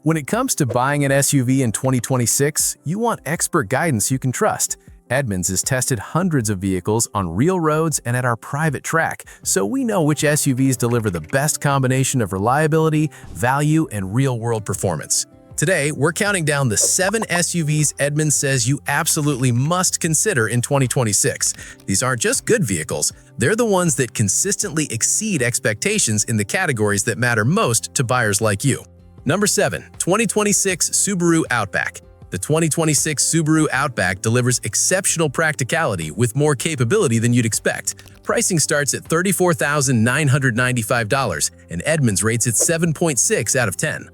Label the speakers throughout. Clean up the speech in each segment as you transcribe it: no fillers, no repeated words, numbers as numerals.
Speaker 1: When it comes to buying an SUV in 2026, you want expert guidance you can trust. Edmunds has tested hundreds of vehicles on real roads and at our private track, so we know which SUVs deliver the best combination of reliability, value, and real-world performance. Today, we're counting down the 7 SUVs Edmunds says you absolutely must consider in 2026. These aren't just good vehicles, they're the ones that consistently exceed expectations in the categories that matter most to buyers like you. Number 7. 2026 Subaru Outback. The 2026 Subaru Outback delivers exceptional practicality with more capability than you'd expect. Pricing starts at $34,995, and Edmunds rates it 7.6 out of 10.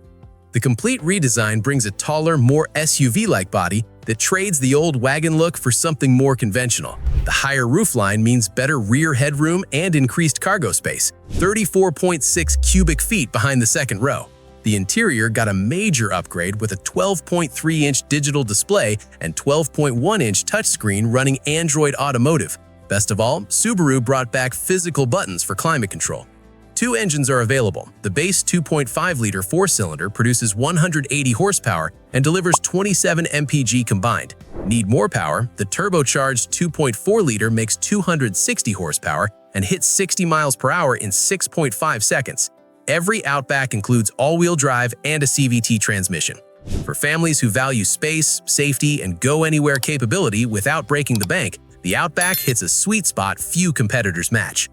Speaker 1: The complete redesign brings a taller, more SUV-like body that trades the old wagon look for something more conventional. The higher roofline means better rear headroom and increased cargo space, 34.6 cubic feet behind the second row. The interior got a major upgrade with a 12.3-inch digital display and 12.1-inch touchscreen running Android Automotive. Best of all, Subaru brought back physical buttons for climate control. 2 engines are available. The base 2.5-liter 4-cylinder produces 180 horsepower and delivers 27 mpg combined. Need more power? The turbocharged 2.4-liter makes 260 horsepower and hits 60 miles per hour in 6.5 seconds. Every Outback includes all-wheel drive and a CVT transmission. For families who value space, safety, and go-anywhere capability without breaking the bank, the Outback hits a sweet spot few competitors match.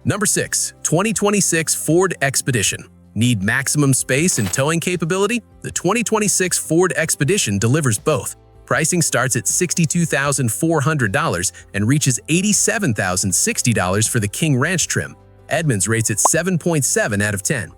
Speaker 1: Number 6. 2026 Ford Expedition. Need maximum space and towing capability? The 2026 Ford Expedition delivers both. Pricing starts at $62,400 and reaches $87,060 for the King Ranch trim. Edmunds rates it 7.7 out of 10.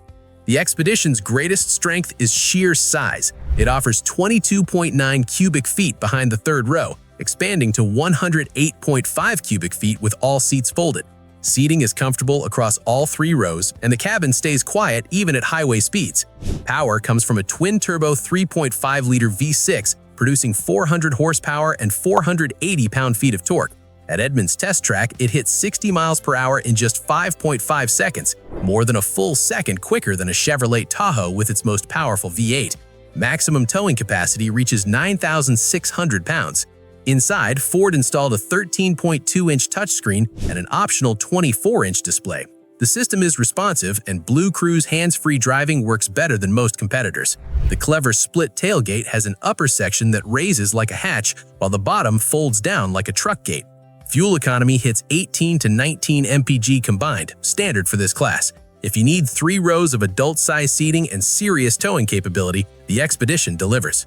Speaker 1: The Expedition's greatest strength is sheer size. It offers 22.9 cubic feet behind the third row, expanding to 108.5 cubic feet with all seats folded. Seating is comfortable across all 3 rows, and the cabin stays quiet even at highway speeds. Power comes from a twin-turbo 3.5-liter V6, producing 400 horsepower and 480 pound-feet of torque. At Edmunds' test track, it hits 60 miles per hour in just 5.5 seconds, more than a full second quicker than a Chevrolet Tahoe with its most powerful V8. Maximum towing capacity reaches 9,600 pounds. Inside, Ford installed a 13.2-inch touchscreen and an optional 24-inch display. The system is responsive, and Blue Cruise hands-free driving works better than most competitors. The clever split tailgate has an upper section that raises like a hatch, while the bottom folds down like a truck gate. Fuel economy hits 18 to 19 mpg combined, standard for this class. If you need 3 rows of adult-sized seating and serious towing capability, the Expedition delivers.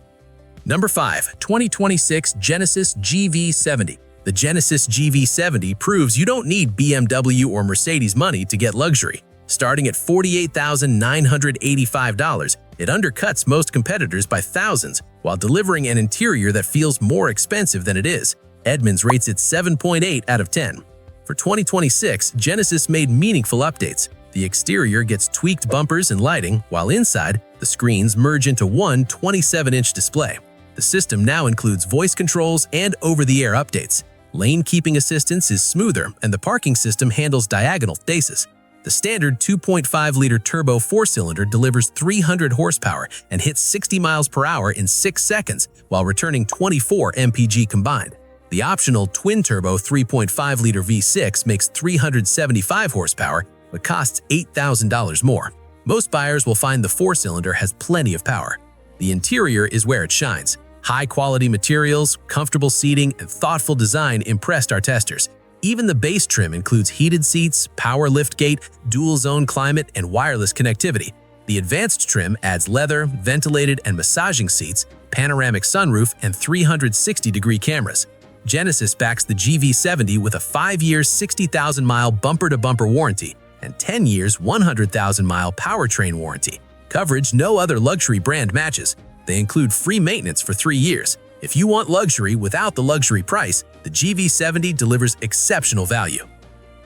Speaker 1: Number 5. 2026 Genesis GV70. The Genesis GV70 proves you don't need BMW or Mercedes money to get luxury. Starting at $48,985, it undercuts most competitors by thousands while delivering an interior that feels more expensive than it is. Edmunds rates it 7.8 out of 10. For 2026, Genesis made meaningful updates. The exterior gets tweaked bumpers and lighting, while inside, the screens merge into one 27-inch display. The system now includes voice controls and over-the-air updates. Lane keeping assistance is smoother, and the parking system handles diagonal stasis. The standard 2.5-liter turbo 4-cylinder delivers 300 horsepower and hits 60 miles per hour in 6 seconds while returning 24 mpg combined. The optional twin-turbo 3.5-liter V6 makes 375 horsepower but costs $8,000 more. Most buyers will find the 4-cylinder has plenty of power. The interior is where it shines. High-quality materials, comfortable seating, and thoughtful design impressed our testers. Even the base trim includes heated seats, power liftgate, dual-zone climate, and wireless connectivity. The advanced trim adds leather, ventilated and massaging seats, panoramic sunroof, and 360-degree cameras. Genesis backs the GV70 with a 5-year, 60,000-mile bumper-to-bumper warranty and 10 years, 100,000-mile powertrain warranty. Coverage no other luxury brand matches. They include free maintenance for 3 years. If you want luxury without the luxury price, the GV70 delivers exceptional value.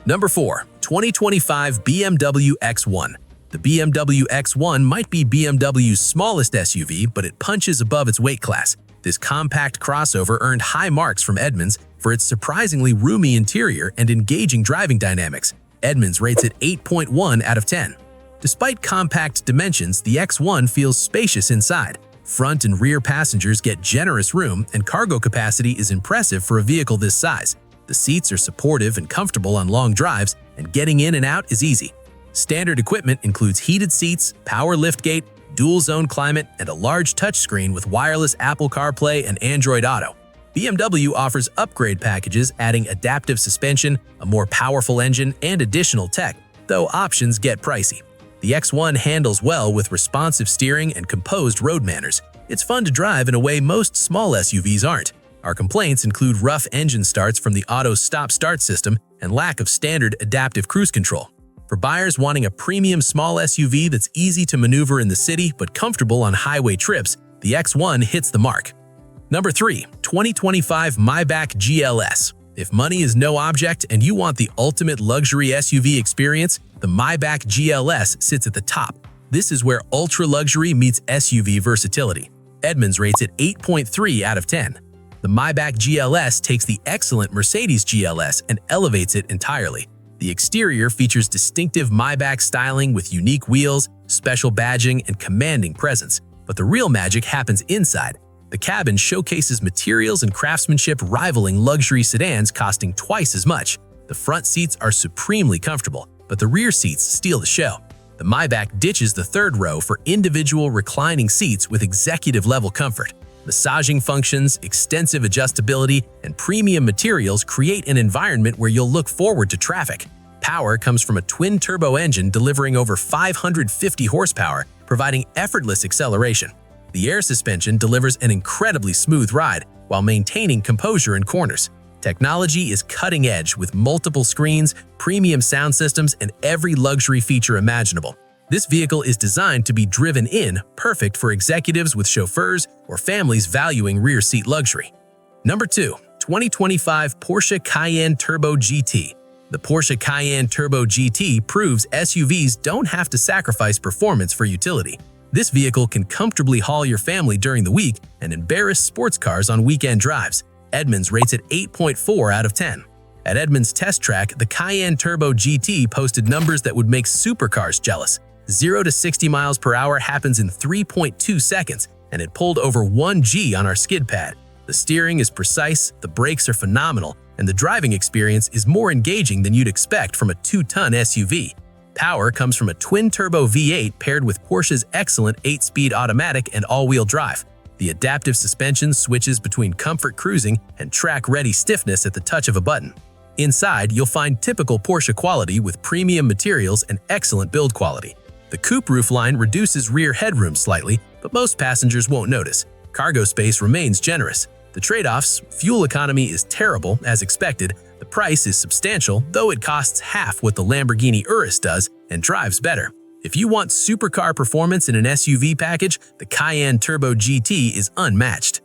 Speaker 1: Number 4. 2025 BMW X1. The BMW X1 might be BMW's smallest SUV, but it punches above its weight class. This compact crossover earned high marks from Edmunds for its surprisingly roomy interior and engaging driving dynamics. Edmunds rates it 8.1 out of 10. Despite compact dimensions, the X1 feels spacious inside. Front and rear passengers get generous room, and cargo capacity is impressive for a vehicle this size. The seats are supportive and comfortable on long drives, and getting in and out is easy. Standard equipment includes heated seats, power liftgate, dual-zone climate, and a large touchscreen with wireless Apple CarPlay and Android Auto. BMW offers upgrade packages adding adaptive suspension, a more powerful engine, and additional tech, though options get pricey. The X1 handles well with responsive steering and composed road manners. It's fun to drive in a way most small SUVs aren't. Our complaints include rough engine starts from the auto stop-start system and lack of standard adaptive cruise control. For buyers wanting a premium small SUV that's easy to maneuver in the city but comfortable on highway trips, the X1 hits the mark. Number 3. 2025 Maybach GLS. If money is no object and you want the ultimate luxury SUV experience, the Maybach GLS sits at the top. This is where ultra-luxury meets SUV versatility. Edmunds rates it 8.3 out of 10. The Maybach GLS takes the excellent Mercedes GLS and elevates it entirely. The exterior features distinctive Maybach styling with unique wheels, special badging, and commanding presence. But the real magic happens inside. The cabin showcases materials and craftsmanship rivaling luxury sedans costing twice as much. The front seats are supremely comfortable, but the rear seats steal the show. The Maybach ditches the third row for individual reclining seats with executive-level comfort. Massaging functions, extensive adjustability, and premium materials create an environment where you'll look forward to traffic. Power comes from a twin-turbo engine delivering over 550 horsepower, providing effortless acceleration. The air suspension delivers an incredibly smooth ride while maintaining composure in corners. Technology is cutting-edge with multiple screens, premium sound systems, and every luxury feature imaginable. This vehicle is designed to be driven in, perfect for executives with chauffeurs or families valuing rear-seat luxury. Number 2. 2025 Porsche Cayenne Turbo GT. The Porsche Cayenne Turbo GT proves SUVs don't have to sacrifice performance for utility. This vehicle can comfortably haul your family during the week and embarrass sports cars on weekend drives. Edmunds rates it 8.4 out of 10. At Edmunds Test Track, the Cayenne Turbo GT posted numbers that would make supercars jealous. 0 to 60 miles per hour happens in 3.2 seconds, and it pulled over 1 G on our skid pad. The steering is precise, the brakes are phenomenal, and the driving experience is more engaging than you'd expect from a 2-ton SUV. Power comes from a twin-turbo V8 paired with Porsche's excellent 8-speed automatic and all-wheel drive. The adaptive suspension switches between comfort cruising and track-ready stiffness at the touch of a button. Inside, you'll find typical Porsche quality with premium materials and excellent build quality. The Coupe roofline reduces rear headroom slightly, but most passengers won't notice. Cargo space remains generous. The trade-offs: fuel economy is terrible, as expected. The price is substantial, though it costs half what the Lamborghini Urus does and drives better. If you want supercar performance in an SUV package, the Cayenne Turbo GT is unmatched.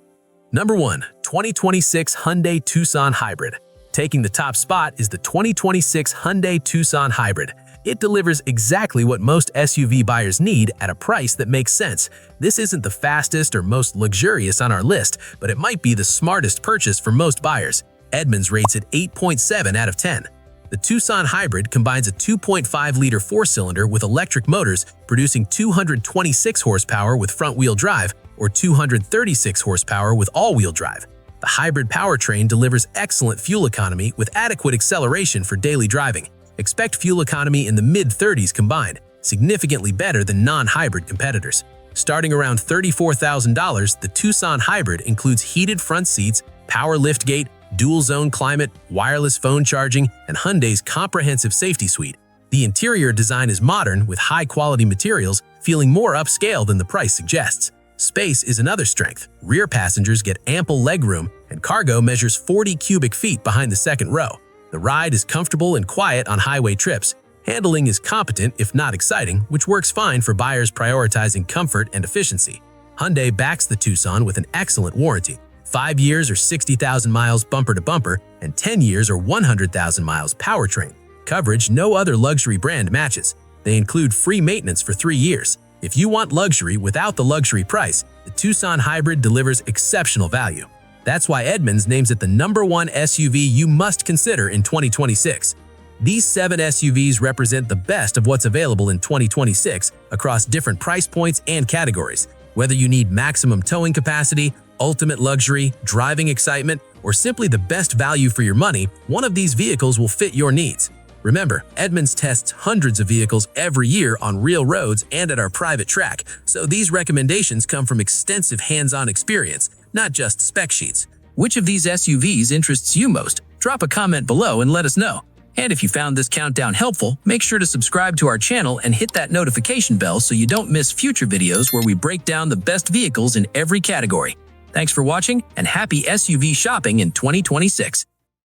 Speaker 1: Number 1. 2026 Hyundai Tucson Hybrid. Taking the top spot is the 2026 Hyundai Tucson Hybrid. It delivers exactly what most SUV buyers need at a price that makes sense. This isn't the fastest or most luxurious on our list, but it might be the smartest purchase for most buyers. Edmunds rates it 8.7 out of 10. The Tucson Hybrid combines a 2.5-liter four-cylinder with electric motors, producing 226 horsepower with front-wheel drive or 236 horsepower with all-wheel drive. The hybrid powertrain delivers excellent fuel economy with adequate acceleration for daily driving. Expect fuel economy in the mid-30s combined, significantly better than non-hybrid competitors. Starting around $34,000, the Tucson Hybrid includes heated front seats, power liftgate, dual-zone climate, wireless phone charging, and Hyundai's comprehensive safety suite. The interior design is modern with high-quality materials, feeling more upscale than the price suggests. Space is another strength. Rear passengers get ample legroom, and cargo measures 40 cubic feet behind the second row. The ride is comfortable and quiet on highway trips. Handling is competent, if not exciting, which works fine for buyers prioritizing comfort and efficiency. Hyundai backs the Tucson with an excellent warranty: 5 years or 60,000 miles bumper-to-bumper, and 10 years or 100,000 miles powertrain. Coverage no other luxury brand matches. They include free maintenance for 3 years. If you want luxury without the luxury price, the Tucson Hybrid delivers exceptional value. That's why Edmunds names it the #1 SUV you must consider in 2026. These 7 SUVs represent the best of what's available in 2026 across different price points and categories. Whether you need maximum towing capacity, ultimate luxury, driving excitement, or simply the best value for your money, one of these vehicles will fit your needs. Remember, Edmunds tests hundreds of vehicles every year on real roads and at our private track, so these recommendations come from extensive hands-on experience, not just spec sheets. Which of these SUVs interests you most? Drop a comment below and let us know. And if you found this countdown helpful, make sure to subscribe to our channel and hit that notification bell so you don't miss future videos where we break down the best vehicles in every category. Thanks for watching and happy SUV shopping in 2026.